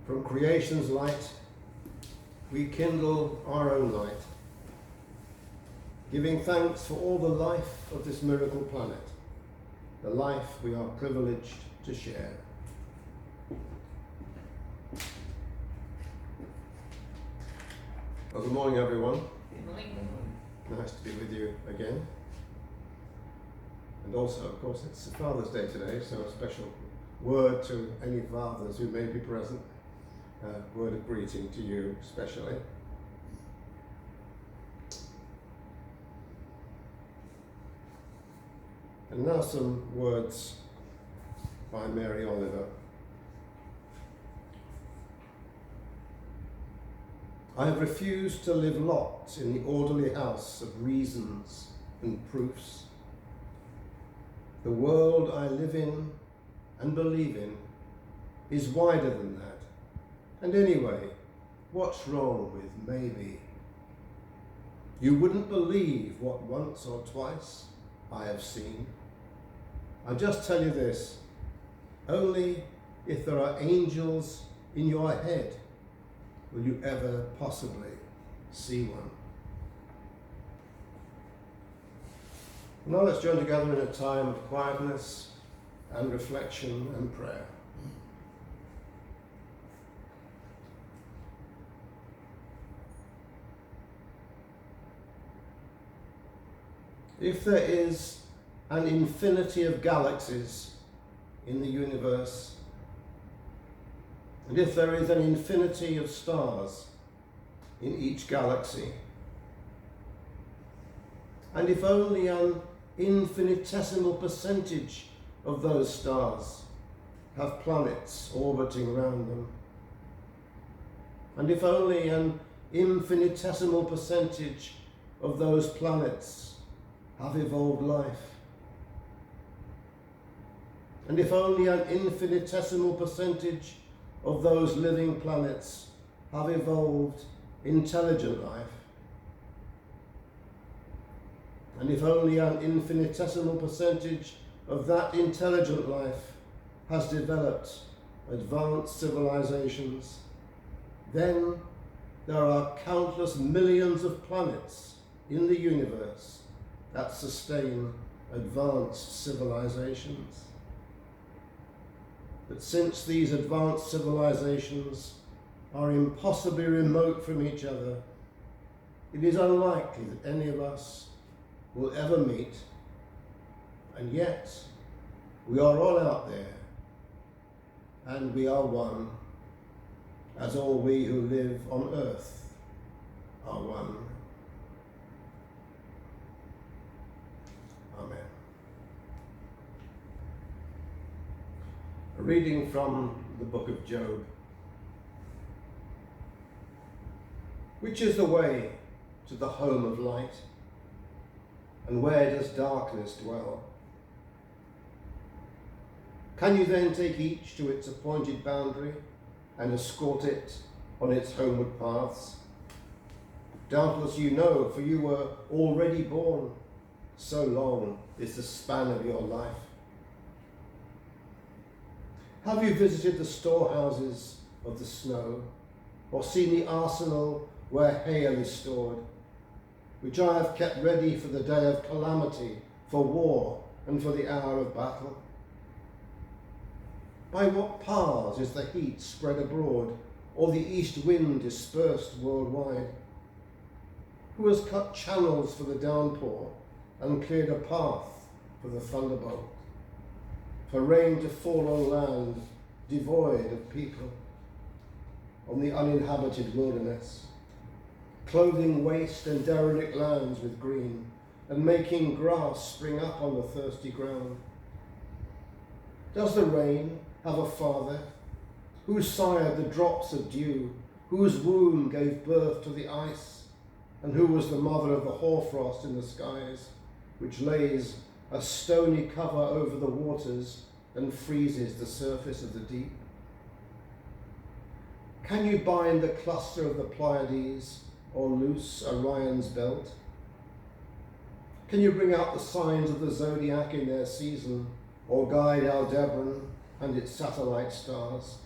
From creation's light, we kindle our own light, giving thanks for all the life of this miracle planet, the life we are privileged to share. Well, good morning, everyone. Good morning. Nice to be with you again. And also, of course, it's Father's Day today, so a special word to any fathers who may be present. Word of greeting to you especially. And now some words by Mary Oliver. I have refused to live locked in the orderly house of reasons and proofs. The world I live in and believe in is wider than that. And anyway, what's wrong with maybe? You wouldn't believe what once or twice I have seen. I'll just tell you this, only if there are angels in your head will you ever possibly see one. Now let's join together in a time of quietness and reflection and prayer. If there is an infinity of galaxies in the universe, and if there is an infinity of stars in each galaxy, and if only an infinitesimal percentage of those stars have planets orbiting around them, and if only an infinitesimal percentage of those planets have evolved life, and if only an infinitesimal percentage of those living planets have evolved intelligent life, and if only an infinitesimal percentage of that intelligent life has developed advanced civilizations, then there are countless millions of planets in the universe that sustain advanced civilizations. But since these advanced civilizations are impossibly remote from each other, it is unlikely that any of us will ever meet, and yet we are all out there, and we are one, as all we who live on earth are one. Amen. A reading from the book of Job. Which is the way to the home of light? And where does darkness dwell? Can you then take each to its appointed boundary and escort it on its homeward paths? Doubtless you know, for you were already born. So long is the span of your life. Have you visited the storehouses of the snow, or seen the arsenal where hail is stored, which I have kept ready for the day of calamity, for war, and for the hour of battle? By what paths is the heat spread abroad, or the east wind dispersed worldwide? Who has cut channels for the downpour, and cleared a path for the thunderbolt, for rain to fall on land devoid of people, on the uninhabited wilderness, clothing waste and derelict lands with green, and making grass spring up on the thirsty ground? Does the rain have a father, who sired the drops of dew, whose womb gave birth to the ice, and who was the mother of the hoarfrost in the skies, which lays a stony cover over the waters and freezes the surface of the deep? Can you bind the cluster of the Pleiades, or loose Orion's belt? Can you bring out the signs of the zodiac in their season, or guide Aldebaran and its satellite stars?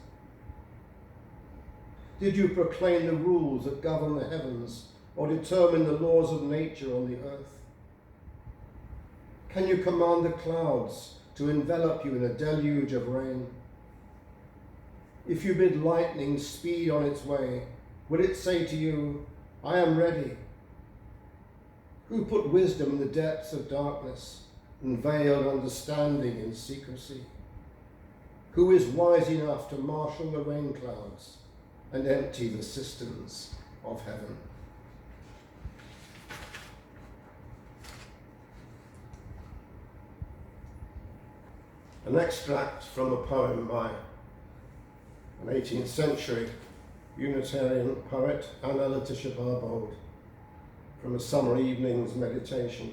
Did you proclaim the rules that govern the heavens or determine the laws of nature on the earth? Can you command the clouds to envelop you in a deluge of rain? If you bid lightning speed on its way, will it say to you, I am ready? Who put wisdom in the depths of darkness and veiled understanding in secrecy? Who is wise enough to marshal the rain clouds and empty the cisterns of heaven? An extract from a poem by an 18th century Unitarian poet, Anna Letitia Barbauld, from a summer evening's meditation.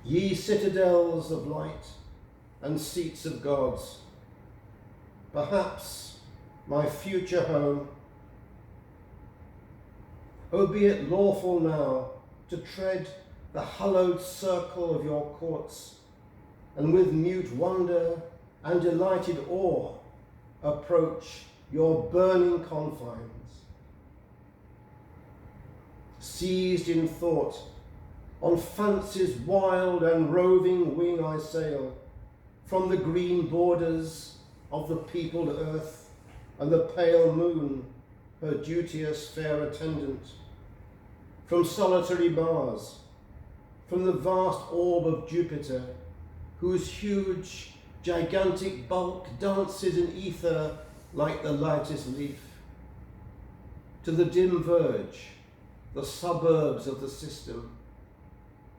Ye citadels of light and seats of gods, perhaps my future home, oh, be it lawful now to tread the hallowed circle of your courts, and with mute wonder and delighted awe approach your burning confines. Seized in thought, on fancy's wild and roving wing I sail, from the green borders of the peopled earth and the pale moon, her duteous fair attendant, from solitary Mars, from the vast orb of Jupiter, whose huge, gigantic bulk dances in ether like the lightest leaf, to the dim verge, the suburbs of the system,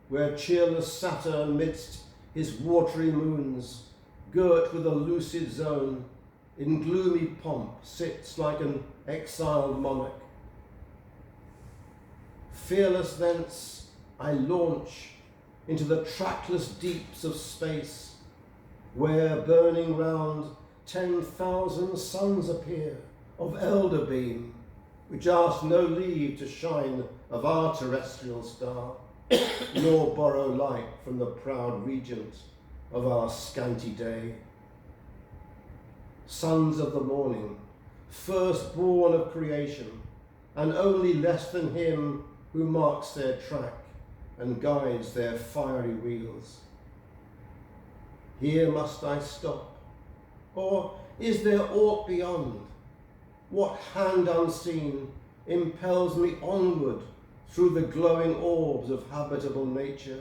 where cheerless Saturn midst his watery moons, girt with a lucid zone, in gloomy pomp sits like an exiled monarch. Fearless thence I launch into the trackless deeps of space, where burning round 10,000 suns appear of elder beam, which ask no leave to shine of our terrestrial star, nor borrow light from the proud regent of our scanty day. Sons of the morning, firstborn of creation, and only less than him who marks their track and guides their fiery wheels. Here must I stop, or is there aught beyond? What hand unseen impels me onward through the glowing orbs of habitable nature,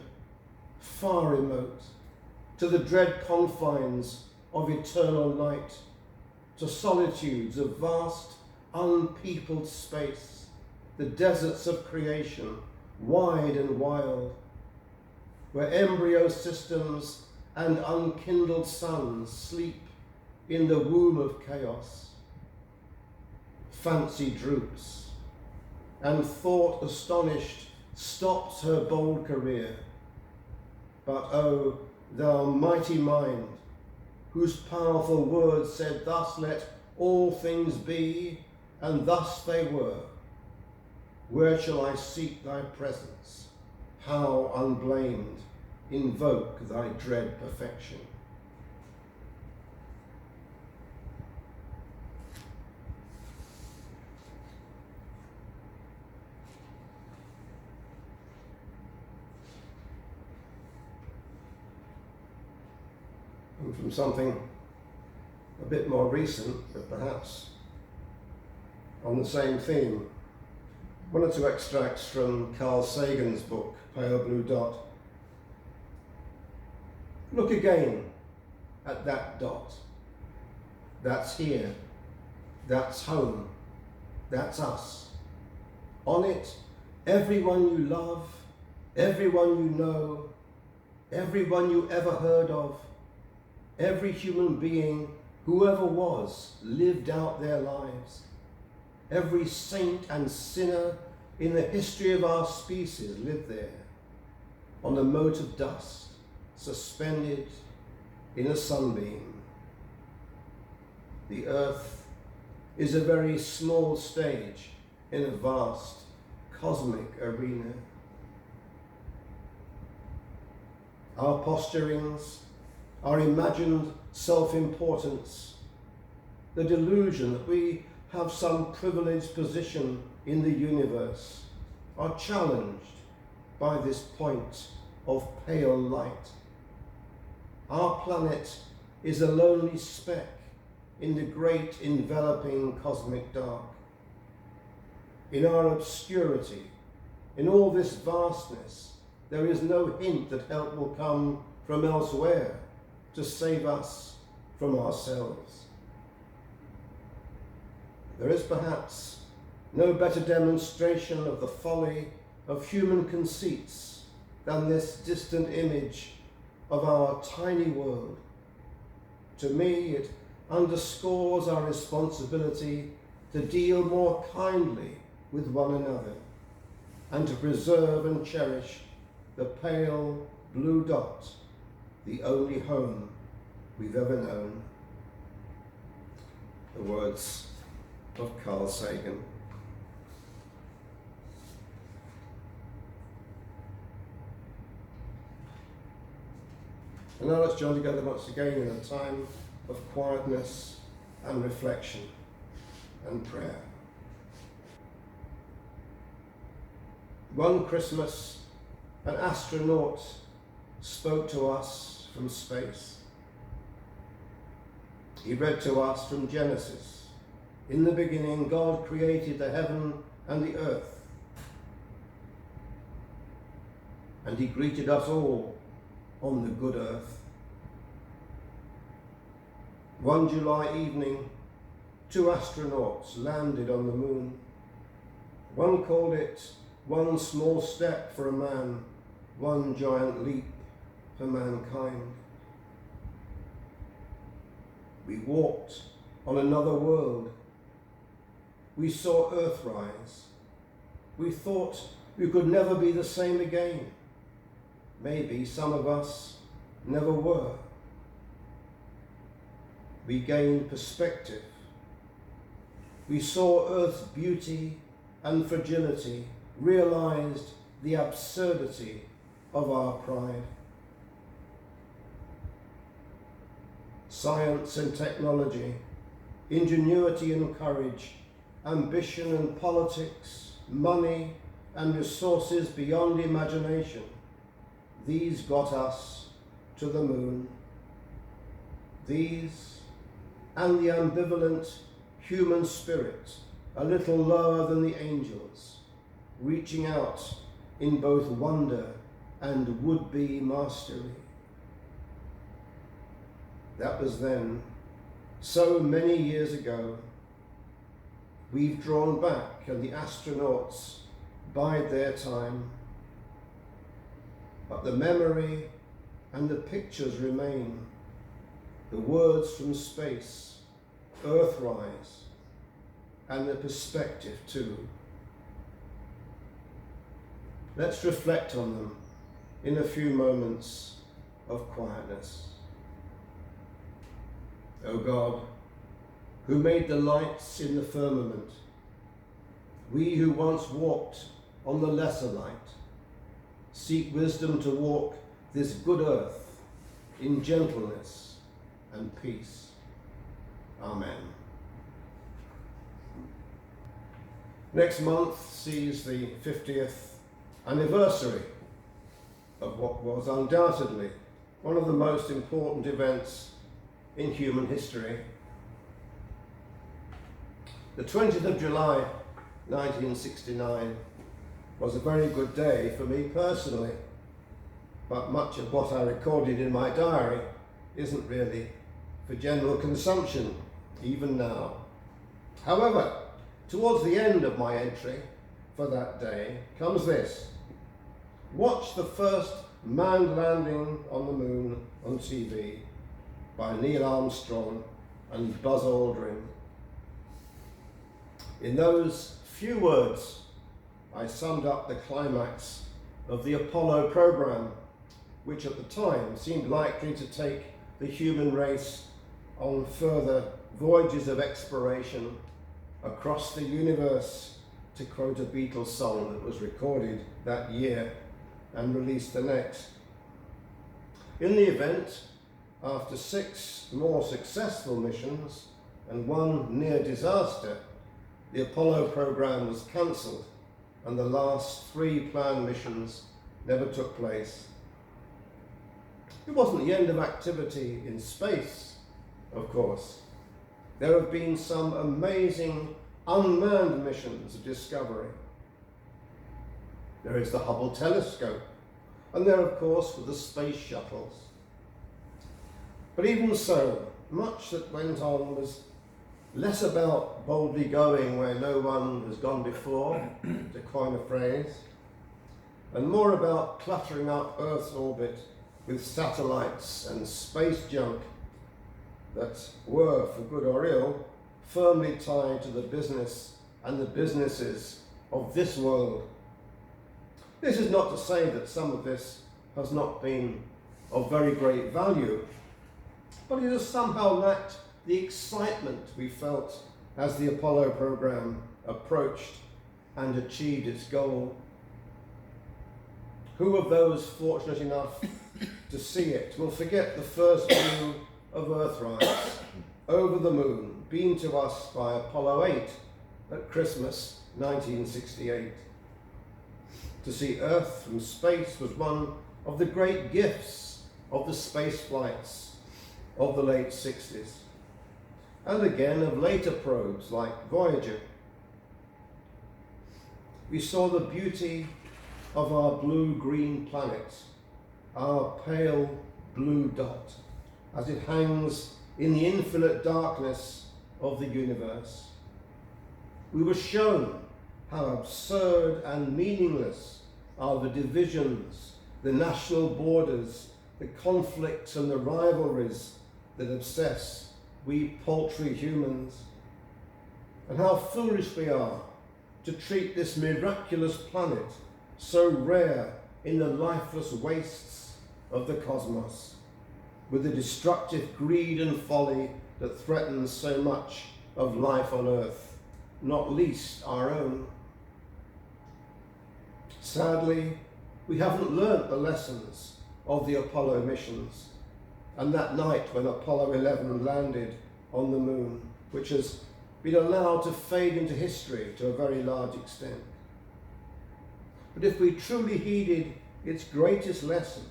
far remote, to the dread confines of eternal night, to solitudes of vast, unpeopled space, the deserts of creation, wide and wild, where embryo systems and unkindled suns sleep in the womb of chaos. Fancy droops, and thought astonished stops her bold career. But oh, thou mighty mind, whose powerful words said, thus let all things be, and thus they were, where shall I seek thy presence? How unblamed invoke thy dread perfection? And from something a bit more recent, but perhaps on the same theme, one or two extracts from Carl Sagan's book, Pale Blue Dot. Look again at that dot. That's here. That's home. That's us. On it, everyone you love, everyone you know, everyone you ever heard of, every human being, whoever was, lived out their lives. Every saint and sinner in the history of our species lived there, on a mote of dust, suspended in a sunbeam. The earth is a very small stage in a vast cosmic arena. Our posturings, our imagined self-importance, the delusion that we have some privileged position in the universe, are challenged by this point of pale light. Our planet is a lonely speck in the great enveloping cosmic dark. In our obscurity, in all this vastness, there is no hint that help will come from elsewhere to save us from ourselves. There is perhaps no better demonstration of the folly of human conceits than this distant image of our tiny world. To me, it underscores our responsibility to deal more kindly with one another and to preserve and cherish the pale blue dot, the only home we've ever known. The words of Carl Sagan. And now let's join together once again in a time of quietness and reflection and prayer. One Christmas, an astronaut spoke to us from space. He read to us from Genesis. In the beginning, God created the heaven and the earth. And he greeted us all on the good earth. One July evening, 2 astronauts landed on the moon. One called it one small step for a man, one giant leap for mankind. We walked on another world. We saw Earth rise. We thought we could never be the same again. Maybe some of us never were. We gained perspective. We saw Earth's beauty and fragility, realized the absurdity of our pride. Science and technology, ingenuity and courage, ambition and politics, money and resources beyond imagination, these got us to the moon. These and the ambivalent human spirit, a little lower than the angels, reaching out in both wonder and would-be mastery. That was then, so many years ago. We've drawn back and the astronauts bide their time. But the memory and the pictures remain. The words from space, Earthrise, and the perspective too. Let's reflect on them in a few moments of quietness. O God, who made the lights in the firmament, we who once walked on the lesser light, seek wisdom to walk this good earth in gentleness and peace. Amen. Next month sees the 50th anniversary of what was undoubtedly one of the most important events in human history. The 20th of July 1969 was a very good day for me personally, but much of what I recorded in my diary isn't really for general consumption, even now. However, towards the end of my entry for that day comes this: watch the first manned landing on the moon on TV by Neil Armstrong and Buzz Aldrin. In those few words, I summed up the climax of the Apollo program, which at the time seemed likely to take the human race on further voyages of exploration across the universe, to quote a Beatles song that was recorded that year and released the next. In the event, after 6 more successful missions, and one near disaster, the Apollo program was cancelled and the last 3 planned missions never took place. It wasn't the end of activity in space, of course. There have been some amazing unmanned missions of discovery. There is the Hubble telescope, and there, of course, were the space shuttles. But even so, much that went on was less about boldly going where no one has gone before, to coin a phrase, and more about cluttering up Earth's orbit with satellites and space junk that were, for good or ill, firmly tied to the business and the businesses of this world. This is not to say that some of this has not been of very great value, but it has somehow lacked the excitement we felt as the Apollo program approached and achieved its goal. Who of those fortunate enough to see it will forget the first view of Earthrise over the moon, beamed to us by Apollo 8 at Christmas 1968. To see Earth from space was one of the great gifts of the space flights of the late 60s, and again of later probes like Voyager. We saw the beauty of our blue-green planet, our pale blue dot, as it hangs in the infinite darkness of the universe. We were shown how absurd and meaningless are the divisions, the national borders, the conflicts and the rivalries that obsess we paltry humans, and how foolish we are to treat this miraculous planet so rare in the lifeless wastes of the cosmos with the destructive greed and folly that threatens so much of life on Earth, not least our own. Sadly, we haven't learnt the lessons of the Apollo missions and that night when Apollo 11 landed on the moon, which has been allowed to fade into history to a very large extent. But if we truly heeded its greatest lesson,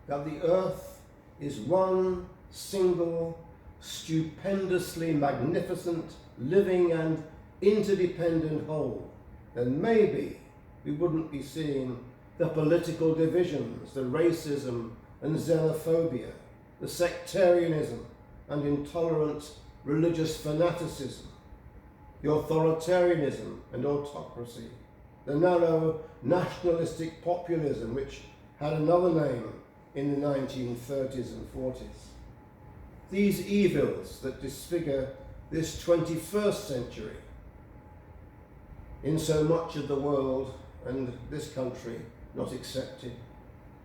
that the Earth is one single, stupendously magnificent, living and interdependent whole, then maybe we wouldn't be seeing the political divisions, the racism and xenophobia, the sectarianism and intolerant religious fanaticism, the authoritarianism and autocracy, the narrow nationalistic populism which had another name in the 1930s and 40s. These evils that disfigure this 21st century in so much of the world and this country not accepted.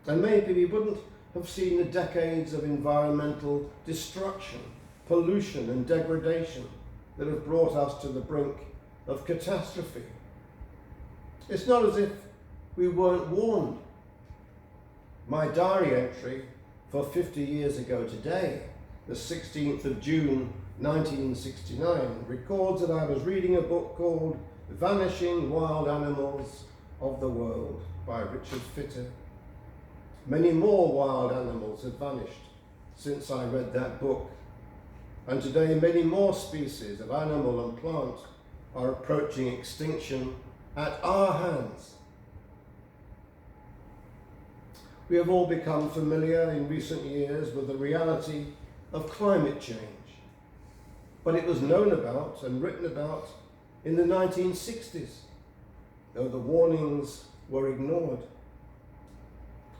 And maybe we wouldn't have seen the decades of environmental destruction, pollution and degradation that have brought us to the brink of catastrophe. It's not as if we weren't warned. My diary entry for 50 years ago today, the 16th of June 1969, records that I was reading a book called Vanishing Wild Animals of the World by Richard Fitter. Many more wild animals have vanished since I read that book, and today many more species of animal and plant are approaching extinction at our hands. We have all become familiar in recent years with the reality of climate change, but it was known about and written about in the 1960s, though the warnings were ignored.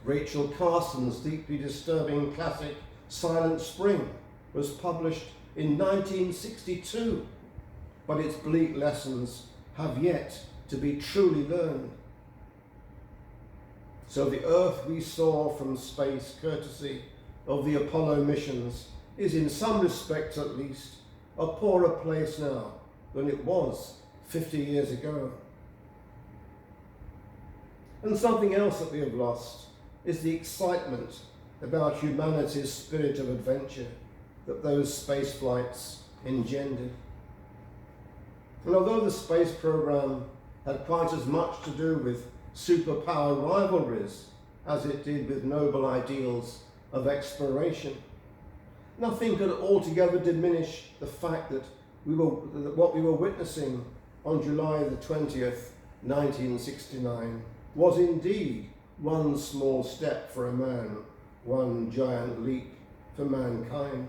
Rachel Carson's deeply disturbing classic Silent Spring was published in 1962, but its bleak lessons have yet to be truly learned. So the Earth we saw from space, courtesy of the Apollo missions, is in some respects at least a poorer place now than it was 50 years ago. And something else that we have lost is the excitement about humanity's spirit of adventure that those space flights engendered. And although the space program had quite as much to do with superpower rivalries as it did with noble ideals of exploration, nothing could altogether diminish the fact that what we were witnessing on July the 20th, 1969, was indeed one small step for a man, one giant leap for mankind.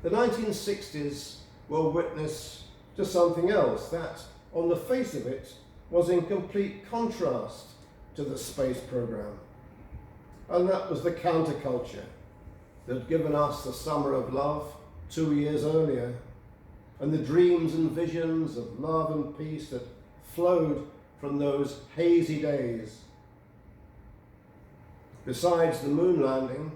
The 1960s will witness to something else that, on the face of it, was in complete contrast to the space program. And that was the counterculture that had given us the Summer of Love 2 years earlier, and the dreams and visions of love and peace that flowed from those hazy days. Besides the moon landing,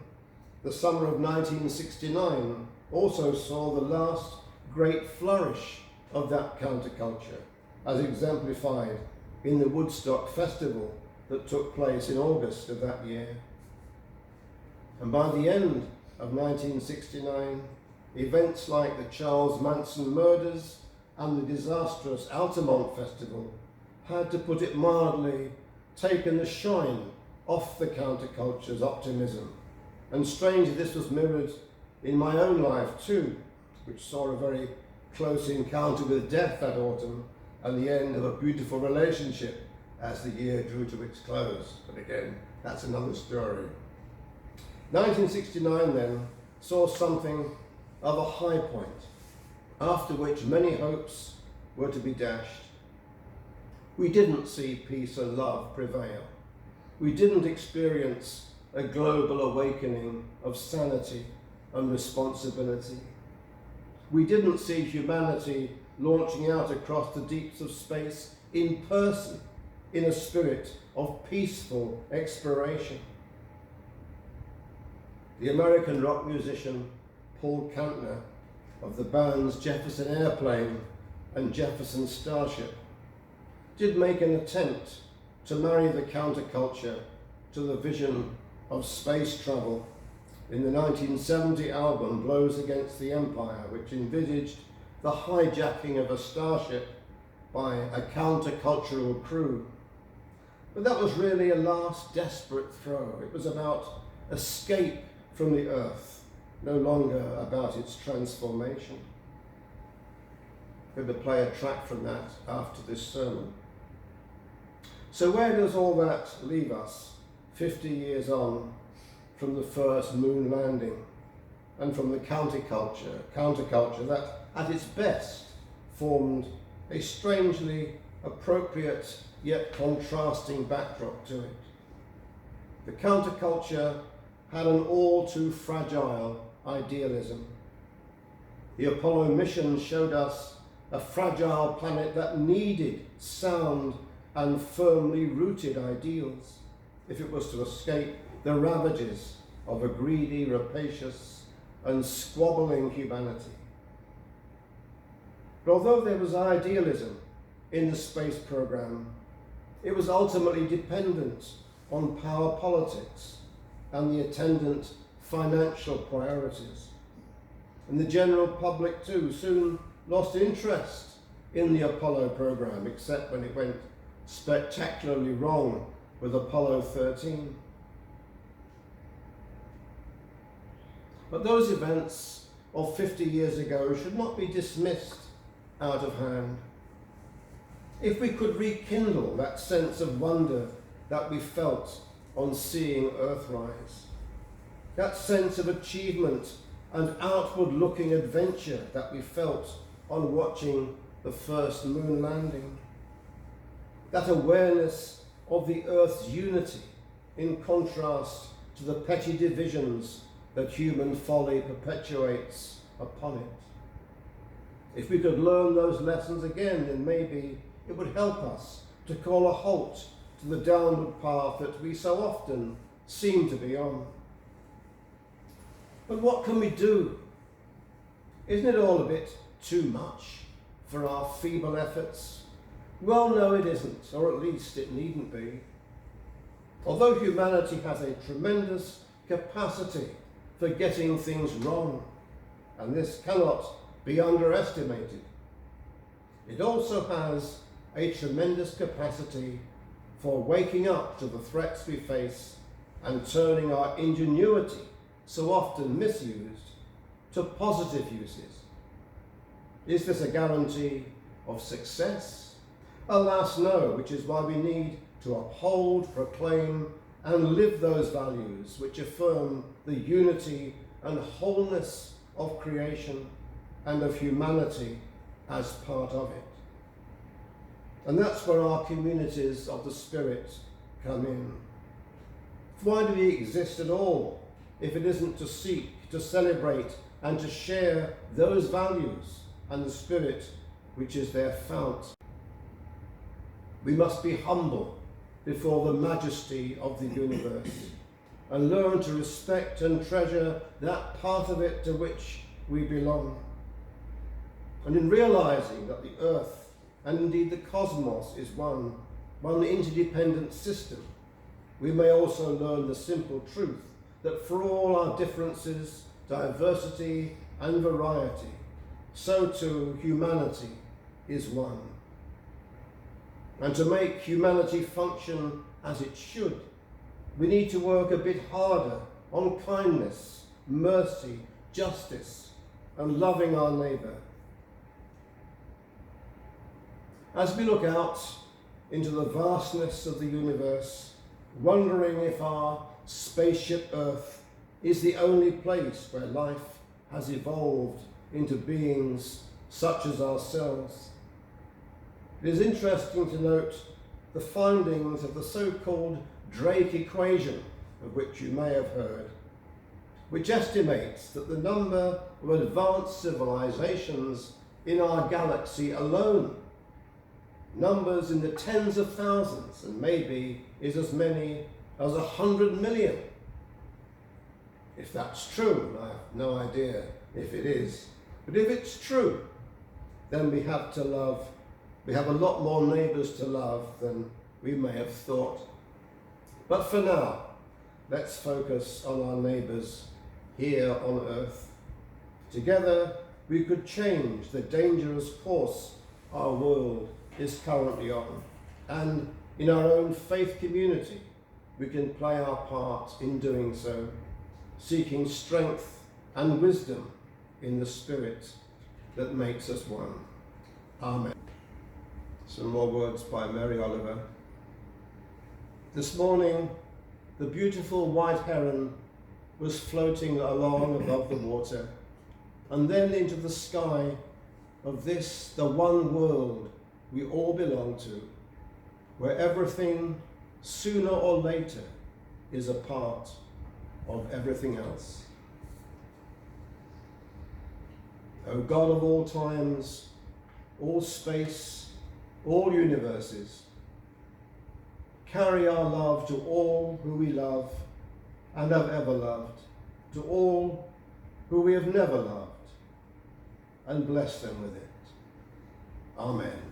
the summer of 1969 also saw the last great flourish of that counterculture, as exemplified in the Woodstock Festival that took place in August of that year. And by the end of 1969, events like the Charles Manson murders and the disastrous Altamont Festival had, to put it mildly, taken the shine off the counterculture's optimism. And strangely, this was mirrored in my own life too, which saw a very close encounter with death that autumn and the end of a beautiful relationship as the year drew to its close. But again, that's another story. 1969 then saw something of a high point, after which many hopes were to be dashed. We didn't see peace and love prevail. We didn't experience a global awakening of sanity and responsibility. We didn't see humanity launching out across the deeps of space in person, in a spirit of peaceful exploration. The American rock musician Paul Kantner of the bands Jefferson Airplane and Jefferson Starship did make an attempt to marry the counterculture to the vision of space travel in the 1970 album Blows Against the Empire, which envisaged the hijacking of a starship by a countercultural crew. But that was really a last desperate throw. It was about escape from the earth, no longer about its transformation. I'm going to play a track from that after this sermon. So where does all that leave us 50 years on from the first moon landing and from the counterculture that at its best formed a strangely appropriate yet contrasting backdrop to it? The counterculture had an all too fragile idealism. The Apollo mission showed us a fragile planet that needed sound and firmly rooted ideals if it was to escape the ravages of a greedy, rapacious, and squabbling humanity. But although there was idealism in the space program, it was ultimately dependent on power politics and the attendant financial priorities. And the general public too soon lost interest in the Apollo program, except when it went spectacularly wrong with Apollo 13. But those events of 50 years ago should not be dismissed out of hand. If we could rekindle that sense of wonder that we felt on seeing Earthrise, that sense of achievement and outward-looking adventure that we felt on watching the first moon landing, that awareness of the Earth's unity in contrast to the petty divisions that human folly perpetuates upon it. If we could learn those lessons again, then maybe it would help us to call a halt to the downward path that we so often seem to be on. But what can we do? Isn't it all a bit too much for our feeble efforts? Well, no, it isn't, or at least it needn't be. Although humanity has a tremendous capacity for getting things wrong, and this cannot be underestimated. It also has a tremendous capacity for waking up to the threats we face and turning our ingenuity, so often misused, to positive uses. Is this a guarantee of success? Alas, no, which is why we need to uphold, proclaim, and live those values which affirm the unity and wholeness of creation and of humanity as part of it. And that's where our communities of the Spirit come in. Why do we exist at all if it isn't to seek, to celebrate, and to share those values and the Spirit which is their fount? We must be humble before the majesty of the universe and learn to respect and treasure that part of it to which we belong. And in realizing that the earth and indeed the cosmos is one interdependent system, we may also learn the simple truth that for all our differences, diversity and variety, so too humanity is one. And to make humanity function as it should, we need to work a bit harder on kindness, mercy, justice, and loving our neighbour. As we look out into the vastness of the universe, wondering if our spaceship Earth is the only place where life has evolved into beings such as ourselves, it is interesting to note the findings of the so-called Drake equation, of which you may have heard, which estimates that the number of advanced civilizations in our galaxy alone numbers in the tens of thousands, and maybe is as many as 100 million. If that's true, I have no idea if it is, but if it's true, then we have a lot more neighbours to love than we may have thought. But for now, let's focus on our neighbours here on earth. Together, we could change the dangerous course our world is currently on. And in our own faith community, we can play our part in doing so, seeking strength and wisdom in the Spirit that makes us one. Amen. Some more words by Mary Oliver. This morning, the beautiful white heron was floating along above the water, and then into the sky of this, the one world we all belong to, where everything, sooner or later, is a part of everything else. O God of all times, all space, all universes, carry our love to all who we love and have ever loved, to all who we have never loved, and bless them with it. Amen.